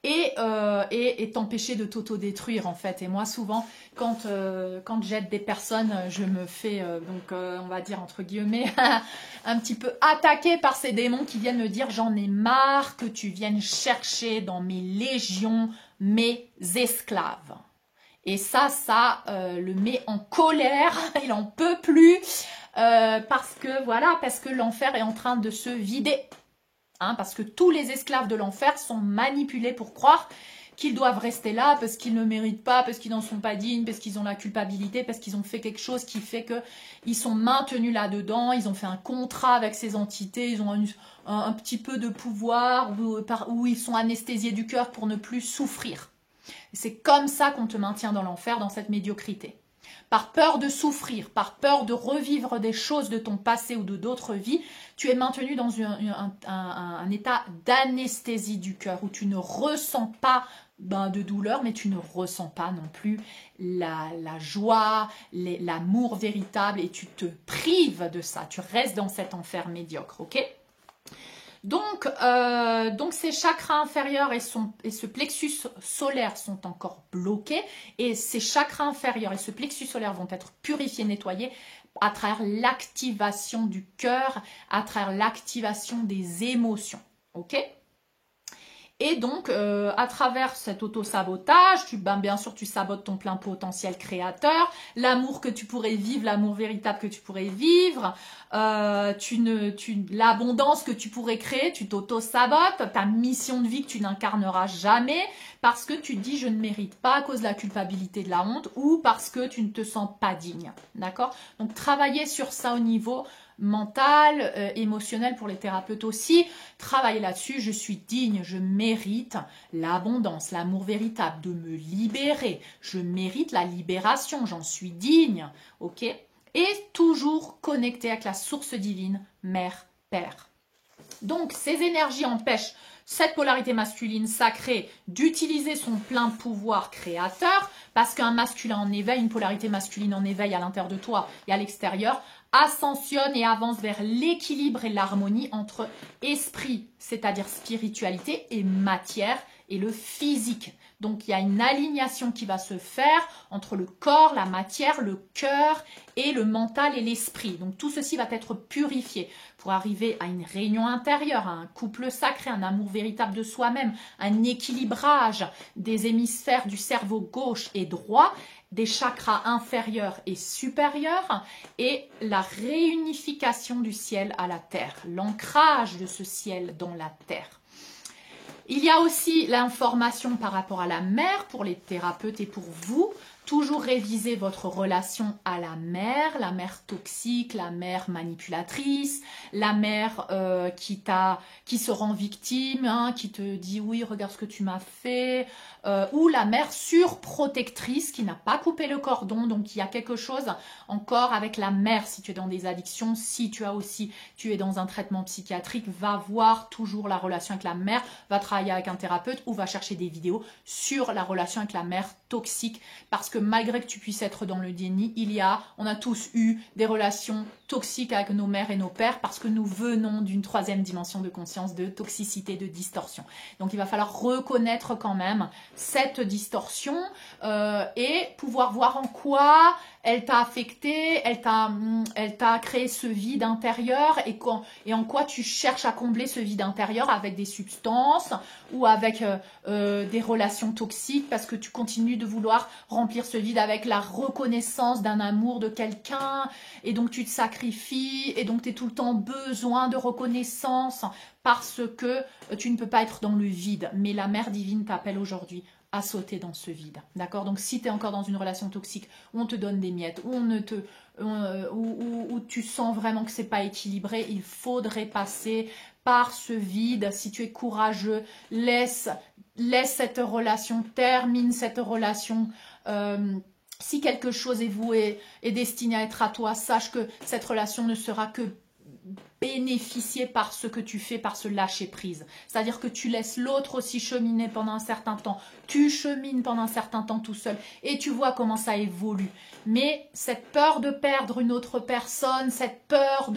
Et t'empêcher de t'auto-détruire en fait. Et moi souvent quand j'aide des personnes, je me fais on va dire entre guillemets un petit peu attaquer par ces démons qui viennent me dire j'en ai marre que tu viennes chercher dans mes légions mes esclaves. Et ça le met en colère, il en peut plus parce que l'enfer est en train de se vider. Parce que tous les esclaves de l'enfer sont manipulés pour croire qu'ils doivent rester là parce qu'ils ne méritent pas, parce qu'ils n'en sont pas dignes, parce qu'ils ont la culpabilité, parce qu'ils ont fait quelque chose qui fait qu'ils sont maintenus là-dedans, ils ont fait un contrat avec ces entités, ils ont un petit peu de pouvoir où ils sont anesthésiés du cœur pour ne plus souffrir. C'est comme ça qu'on te maintient dans l'enfer, dans cette médiocrité. Par peur de souffrir, par peur de revivre des choses de ton passé ou de d'autres vies, tu es maintenu dans un état d'anesthésie du cœur où tu ne ressens pas de douleur, mais tu ne ressens pas non plus la joie, l'amour véritable et tu te prives de ça. Tu restes dans cet enfer médiocre, ok ? Donc ces chakras inférieurs et ce plexus solaire sont encore bloqués et ces chakras inférieurs et ce plexus solaire vont être purifiés, nettoyés à travers l'activation du cœur, à travers l'activation des émotions. Ok ? Et donc, à travers cet auto-sabotage, bien sûr, tu sabotes ton plein potentiel créateur, l'amour que tu pourrais vivre, l'amour véritable que tu pourrais vivre, l'abondance que tu pourrais créer, tu t'auto-sabotes, ta mission de vie que tu n'incarneras jamais, parce que tu te dis je ne mérite pas à cause de la culpabilité, de la honte, ou parce que tu ne te sens pas digne. D'accord? Donc, travailler sur ça au niveau mental, émotionnel pour les thérapeutes aussi. Travailler là-dessus, je suis digne, je mérite l'abondance, l'amour véritable, de me libérer. Je mérite la libération, j'en suis digne. Ok? Et toujours connecté avec la source divine, mère, père. Donc, ces énergies empêchent cette polarité masculine sacrée d'utiliser son plein pouvoir créateur, parce qu'un masculin en éveil, une polarité masculine en éveil à l'intérieur de toi et à l'extérieur, ascensionne et avance vers l'équilibre et l'harmonie entre esprit, c'est-à-dire spiritualité, et matière, et le physique. Donc, il y a une alignation qui va se faire entre le corps, la matière, le cœur et le mental et l'esprit. Donc, tout ceci va être purifié pour arriver à une réunion intérieure, à un couple sacré, un amour véritable de soi-même, un équilibrage des hémisphères du cerveau gauche et droit, des chakras inférieurs et supérieurs, et la réunification du ciel à la terre, l'ancrage de ce ciel dans la terre. Il y a aussi l'information par rapport à la mère pour les thérapeutes et pour vous. Toujours réviser votre relation à la mère toxique, la mère manipulatrice, la mère qui se rend victime, hein, qui te dit oui, regarde ce que tu m'as fait, ou la mère surprotectrice qui n'a pas coupé le cordon. Donc il y a quelque chose encore avec la mère si tu es dans des addictions, si tu es dans un traitement psychiatrique, va voir toujours la relation avec la mère, va travailler avec un thérapeute ou va chercher des vidéos sur la relation avec la mère toxique, parce que malgré que tu puisses être dans le déni, on a tous eu des relations toxiques avec nos mères et nos pères parce que nous venons d'une troisième dimension de conscience, de toxicité, de distorsion. Donc il va falloir reconnaître quand même cette distorsion et pouvoir voir en quoi elle t'a affecté, elle t'a créé ce vide intérieur et en quoi tu cherches à combler ce vide intérieur avec des substances ou avec des relations toxiques parce que tu continues de vouloir remplir ce vide avec la reconnaissance d'un amour de quelqu'un et donc tu te sacrifies et donc tu as tout le temps besoin de reconnaissance parce que tu ne peux pas être dans le vide. Mais la mère divine t'appelle aujourd'hui à sauter dans ce vide. D'accord? Donc si tu es encore dans une relation toxique où on te donne des miettes, où tu sens vraiment que c'est pas équilibré, il faudrait passer par ce vide. Si tu es courageux, laisse cette relation, termine cette relation. Si quelque chose est voué, est destiné à être à toi, sache que cette relation ne sera que bénéficier par ce que tu fais, par ce lâcher prise. C'est-à-dire que tu laisses l'autre aussi cheminer pendant un certain temps, tu chemines pendant un certain temps tout seul et tu vois comment ça évolue. Mais cette peur de perdre une autre personne, cette peur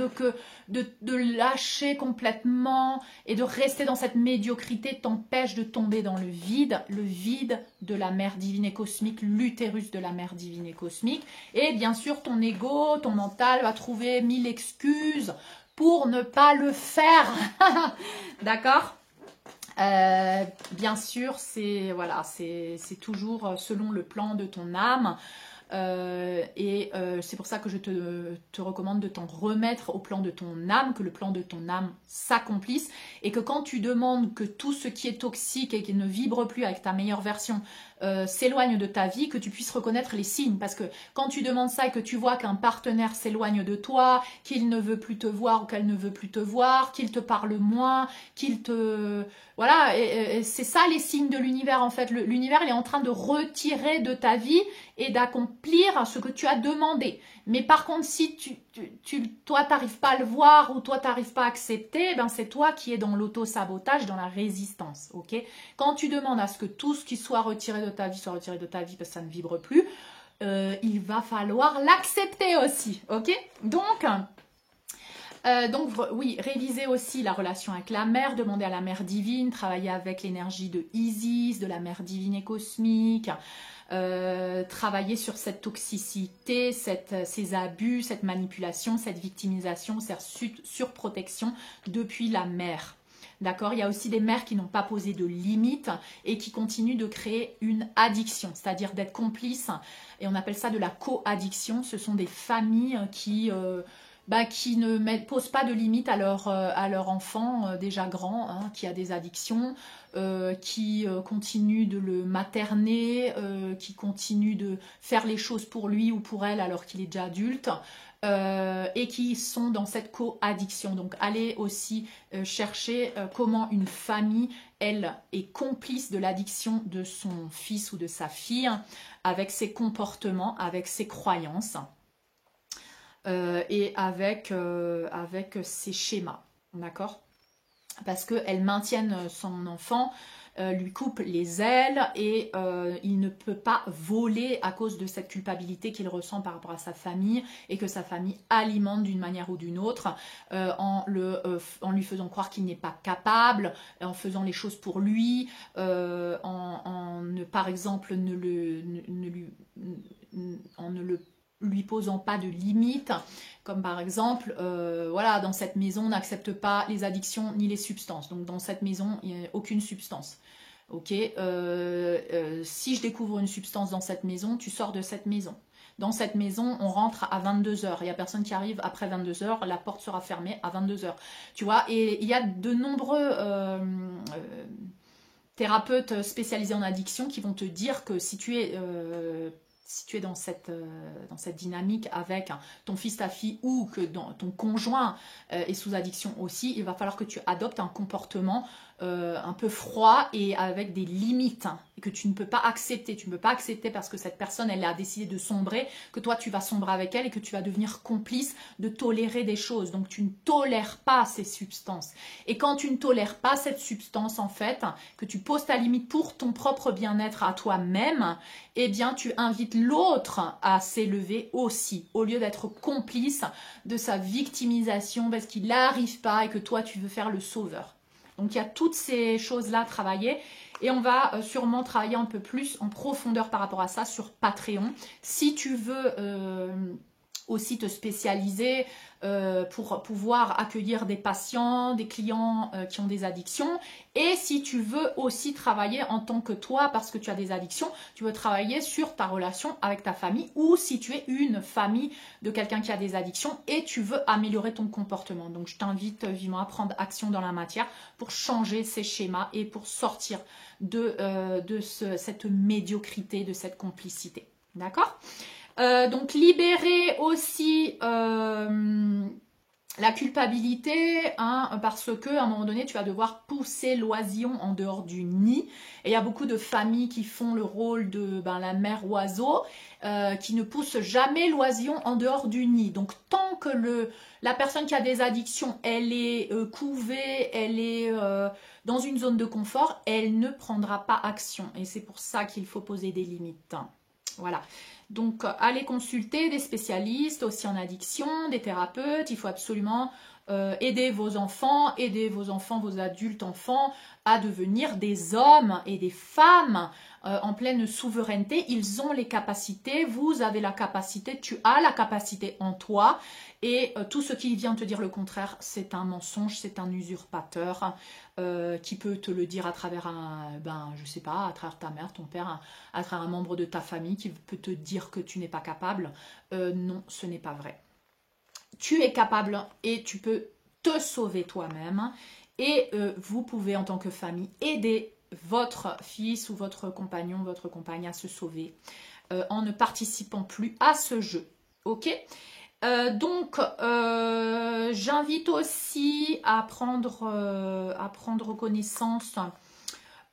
de lâcher complètement et de rester dans cette médiocrité t'empêche de tomber dans le vide de la mère divine et cosmique, l'utérus de la mère divine et cosmique. Et bien sûr, ton ego, ton mental va trouver 1000 excuses pour ne pas le faire. D'accord? Bien sûr, c'est toujours selon le plan de ton âme. C'est pour ça que je te recommande de t'en remettre au plan de ton âme, que le plan de ton âme s'accomplisse et que quand tu demandes que tout ce qui est toxique et qui ne vibre plus avec ta meilleure version s'éloigne de ta vie, que tu puisses reconnaître les signes, parce que quand tu demandes ça et que tu vois qu'un partenaire s'éloigne de toi, qu'il ne veut plus te voir ou qu'elle ne veut plus te voir, qu'il te parle moins, qu'il te... Voilà, et c'est ça les signes de l'univers en fait. L'univers il est en train de retirer de ta vie et d'accomplir ce que tu as demandé. Mais par contre, si toi, tu n'arrives pas à le voir ou toi, tu n'arrives pas à accepter, ben c'est toi qui es dans l'auto-sabotage, dans la résistance. Ok? Quand tu demandes à ce que tout ce qui soit retiré de ta vie soit retiré de ta vie parce que ça ne vibre plus, il va falloir l'accepter aussi. Ok? Donc, oui, réviser aussi la relation avec la mère, demander à la mère divine, travailler avec l'énergie de Isis, de la mère divine et cosmique, travailler sur cette toxicité, ces abus, cette manipulation, cette victimisation, cette surprotection depuis la mère. D'accord? Il y a aussi des mères qui n'ont pas posé de limites et qui continuent de créer une addiction, c'est-à-dire d'être complices. Et on appelle ça de la co-addiction. Ce sont des familles qui ne posent pas de limites à leur enfant déjà grand, hein, qui a des addictions, qui continue de le materner, qui continue de faire les choses pour lui ou pour elle alors qu'il est déjà adulte. Et qui sont dans cette co-addiction. Donc allez aussi chercher comment une famille, elle, est complice de l'addiction de son fils ou de sa fille, avec ses comportements, avec ses croyances et avec ses schémas. D'accord? Parce qu'elles maintiennent son enfant, lui coupe les ailes et il ne peut pas voler à cause de cette culpabilité qu'il ressent par rapport à sa famille et que sa famille alimente d'une manière ou d'une autre en lui faisant croire qu'il n'est pas capable, en faisant les choses pour lui, par exemple en ne lui posant pas de limites, comme par exemple, voilà, dans cette maison, on n'accepte pas les addictions ni les substances. Donc dans cette maison, il n'y a aucune substance. Ok, si je découvre une substance dans cette maison, tu sors de cette maison. Dans cette maison, on rentre à 22 h. Il n'y a personne qui arrive après 22 h. La porte sera fermée à 22 h. Tu vois, et il y a de nombreux thérapeutes spécialisés en addiction qui vont te dire que si tu es dans cette dynamique avec ton fils, ta fille ou que ton conjoint est sous addiction aussi, il va falloir que tu adoptes un comportement un peu froid et avec des limites et que tu ne peux pas accepter. Tu ne peux pas accepter parce que cette personne, elle a décidé de sombrer, que toi, tu vas sombrer avec elle et que tu vas devenir complice de tolérer des choses. Donc, tu ne tolères pas ces substances. Et quand tu ne tolères pas cette substance, en fait, que tu poses ta limite pour ton propre bien-être à toi-même, eh bien, tu invites l'autre à s'élever aussi, au lieu d'être complice de sa victimisation parce qu'il n'arrive pas et que toi, tu veux faire le sauveur. Donc, il y a toutes ces choses-là à travailler et on va sûrement travailler un peu plus en profondeur par rapport à ça sur Patreon. Si tu veux aussi te spécialiser pour pouvoir accueillir des patients, des clients qui ont des addictions. Et si tu veux aussi travailler en tant que toi, parce que tu as des addictions, tu veux travailler sur ta relation avec ta famille ou si tu es une famille de quelqu'un qui a des addictions et tu veux améliorer ton comportement. Donc, je t'invite vivement à prendre action dans la matière pour changer ces schémas et pour sortir de cette médiocrité, de cette complicité. D'accord ? Donc libérer aussi la culpabilité, hein, parce que à un moment donné, tu vas devoir pousser l'oisillon en dehors du nid. Et il y a beaucoup de familles qui font le rôle de la mère oiseau, qui ne pousse jamais l'oisillon en dehors du nid. Donc tant que la personne qui a des addictions, elle est couvée, elle est dans une zone de confort, elle ne prendra pas action. Et c'est pour ça qu'il faut poser des limites. Voilà. Donc, allez consulter des spécialistes aussi en addiction, des thérapeutes. Il faut absolument aider vos enfants, vos adultes enfants à devenir des hommes et des femmes en pleine souveraineté. Ils ont les capacités, vous avez la capacité, tu as la capacité en toi. Et tout ce qui vient te dire le contraire, c'est un mensonge, c'est un usurpateur qui peut te le dire à travers je sais pas, à travers ta mère, ton père, à travers un membre de ta famille qui peut te dire que tu n'es pas capable. Non, ce n'est pas vrai. Tu es capable et tu peux te sauver toi-même. Et vous pouvez, en tant que famille, aider votre fils ou votre compagnon, votre compagne à se sauver en ne participant plus à ce jeu. Ok ? Donc, j'invite aussi à prendre connaissance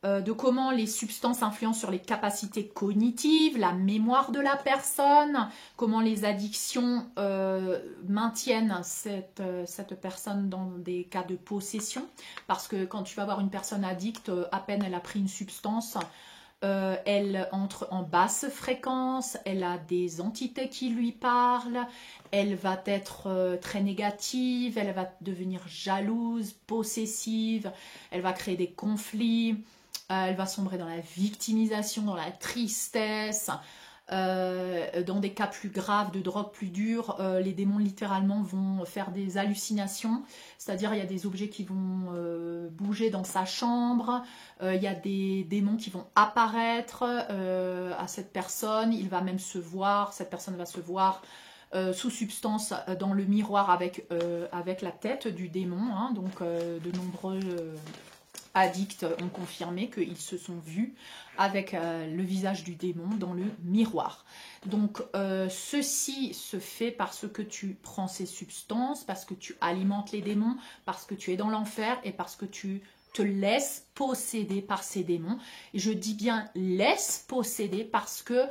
de comment les substances influencent sur les capacités cognitives, la mémoire de la personne, comment les addictions maintiennent cette personne dans des cas de possession. Parce que quand tu vas voir une personne addicte, à peine elle a pris une substance, elle entre en basse fréquence, elle a des entités qui lui parlent, elle va être très négative, elle va devenir jalouse, possessive, elle va créer des conflits, elle va sombrer dans la victimisation, dans la tristesse, Dans des cas plus graves, de drogue plus dure, les démons littéralement vont faire des hallucinations, c'est-à-dire il y a des objets qui vont bouger dans sa chambre, il y a des démons qui vont apparaître à cette personne, il va même se voir, cette personne va se voir sous substance dans le miroir avec la tête du démon, hein, donc de nombreux addicts ont confirmé qu'ils se sont vus avec le visage du démon dans le miroir. Donc ceci se fait parce que tu prends ces substances, parce que tu alimentes les démons, parce que tu es dans l'enfer et parce que tu te laisses posséder par ces démons. Et je dis bien laisse posséder parce que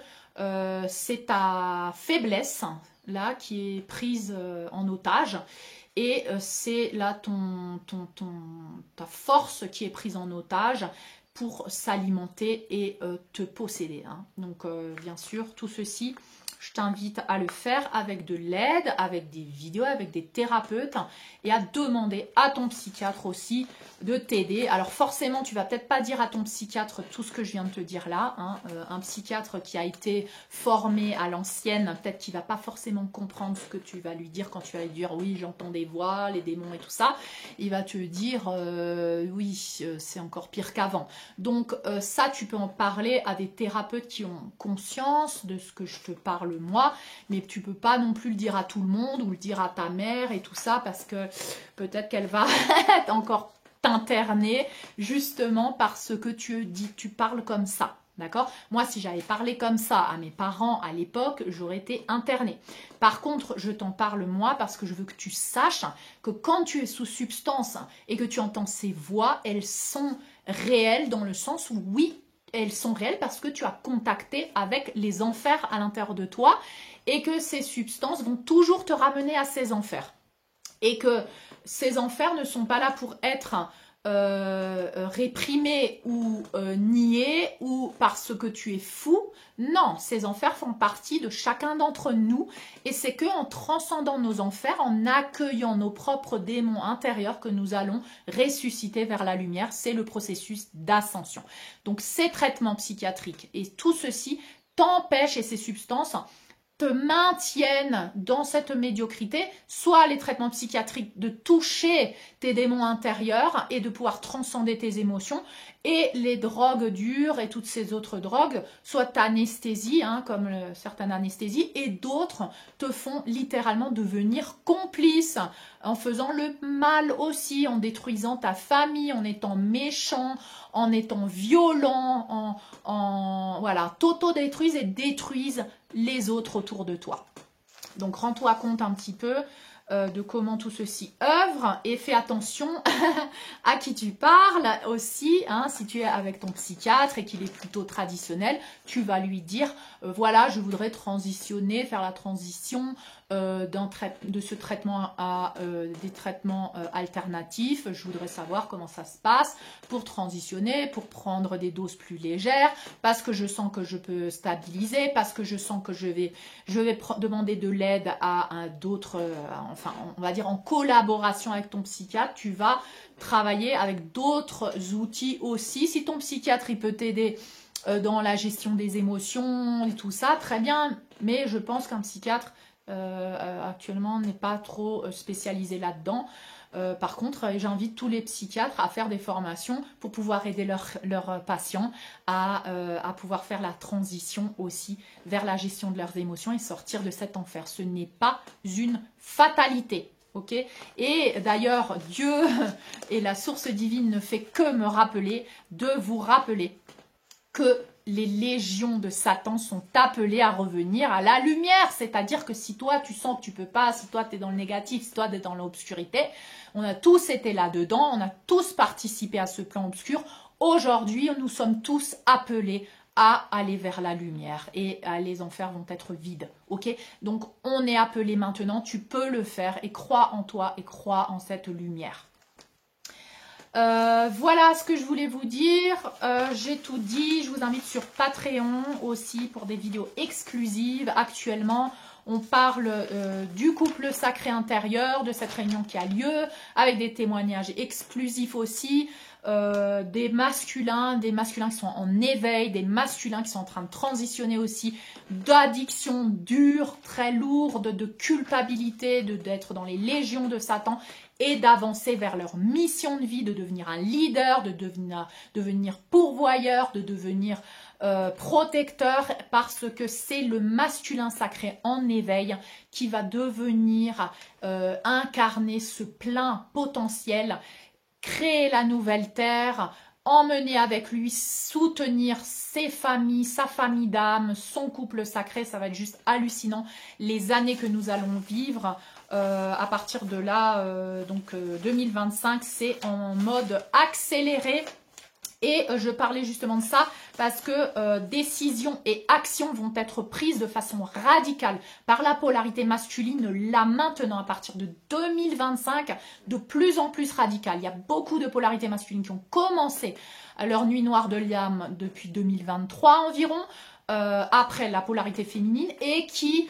c'est ta faiblesse là qui est prise en otage. Et c'est là ta force qui est prise en otage pour s'alimenter et te posséder. Hein. Donc bien sûr, tout ceci, je t'invite à le faire avec de l'aide, avec des vidéos, avec des thérapeutes et à demander à ton psychiatre aussi de t'aider. Alors forcément, tu vas peut-être pas dire à ton psychiatre tout ce que je viens de te dire là. Hein. Un psychiatre qui a été formé à l'ancienne, peut-être qu'il va pas forcément comprendre ce que tu vas lui dire quand tu vas lui dire oui, j'entends des voix, les démons et tout ça. Il va te dire oui, c'est encore pire qu'avant. Donc ça, tu peux en parler à des thérapeutes qui ont conscience de ce que je te parle moi, mais tu peux pas non plus le dire à tout le monde ou le dire à ta mère et tout ça parce que peut-être qu'elle va encore t'interner justement parce que tu parles comme ça. D'accord? Moi, si j'avais parlé comme ça à mes parents à l'époque, j'aurais été internée. Par contre, je t'en parle moi parce que je veux que tu saches que quand tu es sous substance et que tu entends ces voix, elles sont réelles dans le sens où oui, elles sont réelles parce que tu as contacté avec les enfers à l'intérieur de toi et que ces substances vont toujours te ramener à ces enfers. Et que ces enfers ne sont pas là pour être réprimés ou niés ou parce que tu es fou. Non, ces enfers font partie de chacun d'entre nous et c'est qu'en transcendant nos enfers, en accueillant nos propres démons intérieurs que nous allons ressusciter vers la lumière. C'est le processus d'ascension. Donc ces traitements psychiatriques et tout ceci t'empêche et ces substances te maintiennent dans cette médiocrité, soit les traitements psychiatriques de toucher tes démons intérieurs et de pouvoir transcender tes émotions, et les drogues dures et toutes ces autres drogues, soit t'anesthésie, hein, comme certaines anesthésies, et d'autres te font littéralement devenir complice en faisant le mal aussi, en détruisant ta famille, en étant méchant, en étant violent, voilà, t'auto-détruisent et détruisent les autres autour de toi. Donc rends-toi compte un petit peu de comment tout ceci œuvre et fais attention à qui tu parles aussi. Hein, si tu es avec ton psychiatre et qu'il est plutôt traditionnel, tu vas lui dire voilà, je voudrais transitionner, faire la transition de ce traitement à des traitements alternatifs. Je voudrais savoir comment ça se passe pour transitionner, pour prendre des doses plus légères, parce que je sens que je peux stabiliser, parce que je sens que je vais demander de l'aide à d'autres, enfin on va dire en collaboration avec ton psychiatre, tu vas travailler avec d'autres outils aussi. Si ton psychiatre il peut t'aider dans la gestion des émotions et tout ça, très bien, mais je pense qu'un psychiatre actuellement n'est pas trop spécialisé là-dedans. Par contre, j'invite tous les psychiatres à faire des formations pour pouvoir aider leurs patients à pouvoir faire la transition aussi vers la gestion de leurs émotions et sortir de cet enfer. Ce n'est pas une fatalité. Ok. Et d'ailleurs, Dieu et la source divine ne fait que me rappeler, de vous rappeler que les légions de Satan sont appelées à revenir à la lumière. C'est-à-dire que si toi, tu sens que tu peux pas, si toi, tu es dans le négatif, si toi, tu es dans l'obscurité, on a tous été là-dedans, on a tous participé à ce plan obscur. Aujourd'hui, nous sommes tous appelés à aller vers la lumière et les enfers vont être vides. Ok? Donc, on est appelé maintenant, tu peux le faire et crois en toi et crois en cette lumière. Voilà ce que je voulais vous dire, j'ai tout dit. Je vous invite sur Patreon aussi pour des vidéos exclusives. Actuellement, on parle du couple sacré intérieur, de cette réunion qui a lieu, avec des témoignages exclusifs aussi. des masculins qui sont en éveil, des masculins qui sont en train de transitionner aussi d'addiction dure, très lourde, de culpabilité, d'être dans les légions de Satan et d'avancer vers leur mission de vie, de devenir un leader, de devenir pourvoyeur, de devenir protecteur, parce que c'est le masculin sacré en éveil qui va devenir incarner ce plein potentiel, créer la nouvelle terre, emmener avec lui, soutenir ses familles, sa famille d'âme, son couple sacré. Ça va être juste hallucinant les années que nous allons vivre. À partir de là, 2025, c'est en mode accéléré. Et je parlais justement de ça parce que décisions et actions vont être prises de façon radicale par la polarité masculine là maintenant à partir de 2025, de plus en plus radicale. Il y a beaucoup de polarités masculines qui ont commencé leur nuit noire de l'âme depuis 2023 environ, après la polarité féminine, et qui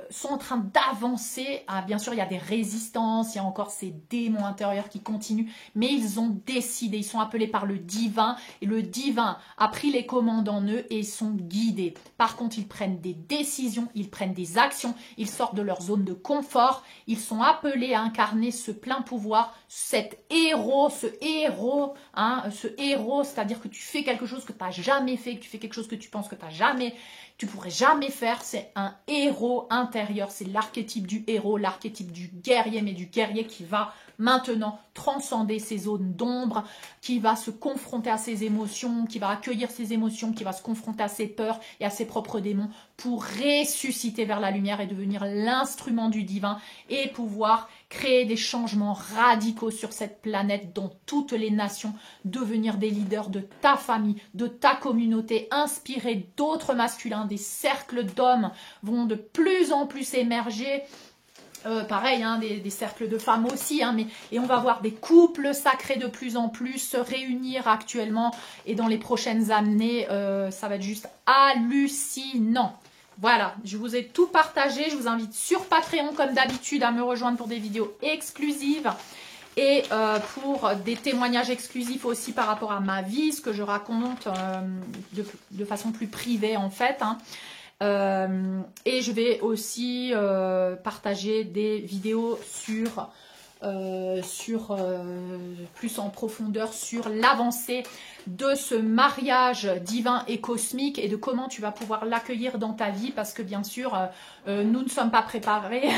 sont en train d'avancer. Bien sûr, il y a des résistances, il y a encore ces démons intérieurs qui continuent, mais ils ont décidé, ils sont appelés par le divin, et le divin a pris les commandes en eux et ils sont guidés. Par contre, ils prennent des décisions, ils prennent des actions, ils sortent de leur zone de confort, ils sont appelés à incarner ce plein pouvoir, cet héros, ce héros, c'est-à-dire que tu fais quelque chose que tu n'as jamais fait, que tu fais quelque chose que tu penses que tu pourrais jamais faire. C'est un héros intérieur, c'est l'archétype du héros, l'archétype du guerrier, mais du guerrier qui va maintenant transcender ces zones d'ombre, qui va se confronter à ses émotions, qui va accueillir ses émotions, qui va se confronter à ses peurs et à ses propres démons pour ressusciter vers la lumière et devenir l'instrument du divin et pouvoir créer des changements radicaux sur cette planète dans toutes les nations, devenir des leaders de ta famille, de ta communauté, inspirer d'autres masculins. Des cercles d'hommes vont de plus en plus émerger. Pareil, des cercles de femmes aussi, et on va voir des couples sacrés de plus en plus se réunir actuellement et dans les prochaines années, ça va être juste hallucinant. Voilà, je vous ai tout partagé. Je vous invite sur Patreon comme d'habitude à me rejoindre pour des vidéos exclusives et pour des témoignages exclusifs aussi par rapport à ma vie, ce que je raconte de façon plus privée en fait. Et je vais aussi partager des vidéos plus en profondeur sur l'avancée de ce mariage divin et cosmique et de comment tu vas pouvoir l'accueillir dans ta vie, parce que bien sûr nous ne sommes pas préparés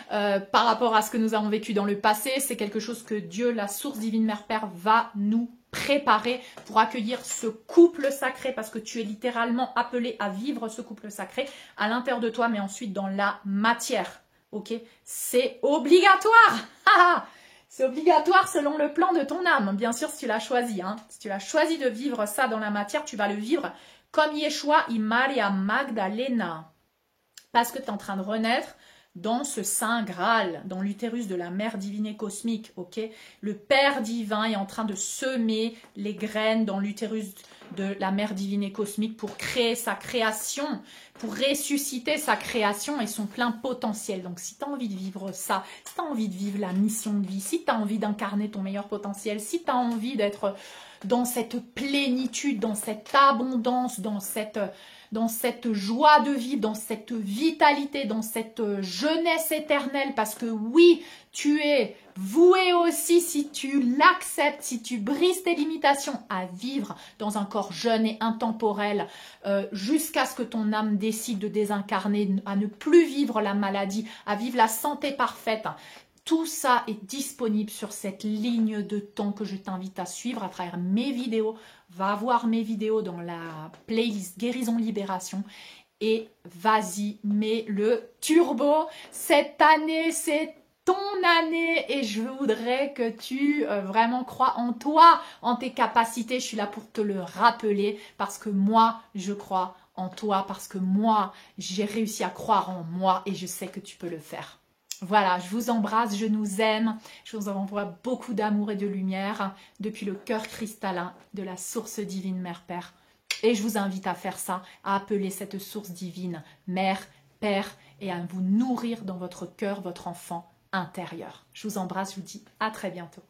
par rapport à ce que nous avons vécu dans le passé. C'est quelque chose que Dieu, la source divine Mère Père, va nous préparer pour accueillir ce couple sacré, parce que tu es littéralement appelé à vivre ce couple sacré à l'intérieur de toi, mais ensuite dans la matière. Ok, c'est obligatoire. C'est obligatoire selon le plan de ton âme, bien sûr, si tu l'as choisi. Si tu l'as choisi de vivre ça dans la matière, tu vas le vivre comme Yeshua y Maria Magdalena, parce que tu es en train de renaître dans ce Saint Graal, dans l'utérus de la Mère divine et cosmique, ok? Le Père divin est en train de semer les graines dans l'utérus de la Mère divine et cosmique pour créer sa création, pour ressusciter sa création et son plein potentiel. Donc si tu as envie de vivre ça, si tu as envie de vivre la mission de vie, si tu as envie d'incarner ton meilleur potentiel, si tu as envie d'être dans cette plénitude, dans cette abondance, dans cette joie de vivre, dans cette vitalité, dans cette jeunesse éternelle, parce que oui, tu es voué aussi, si tu l'acceptes, si tu brises tes limitations, à vivre dans un corps jeune et intemporel, jusqu'à ce que ton âme décide de désincarner, à ne plus vivre la maladie, à vivre la santé parfaite. Tout ça est disponible sur cette ligne de temps que je t'invite à suivre à travers mes vidéos. Va voir mes vidéos dans la playlist Guérison Libération et vas-y, mets le turbo. Cette année, c'est ton année et je voudrais que tu vraiment crois en toi, en tes capacités. Je suis là pour te le rappeler parce que moi, je crois en toi, parce que moi, j'ai réussi à croire en moi et je sais que tu peux le faire. Voilà, je vous embrasse, je nous aime, je vous envoie beaucoup d'amour et de lumière depuis le cœur cristallin de la source divine Mère Père. Et je vous invite à faire ça, à appeler cette source divine Mère, Père et à vous nourrir dans votre cœur, votre enfant intérieur. Je vous embrasse, je vous dis à très bientôt.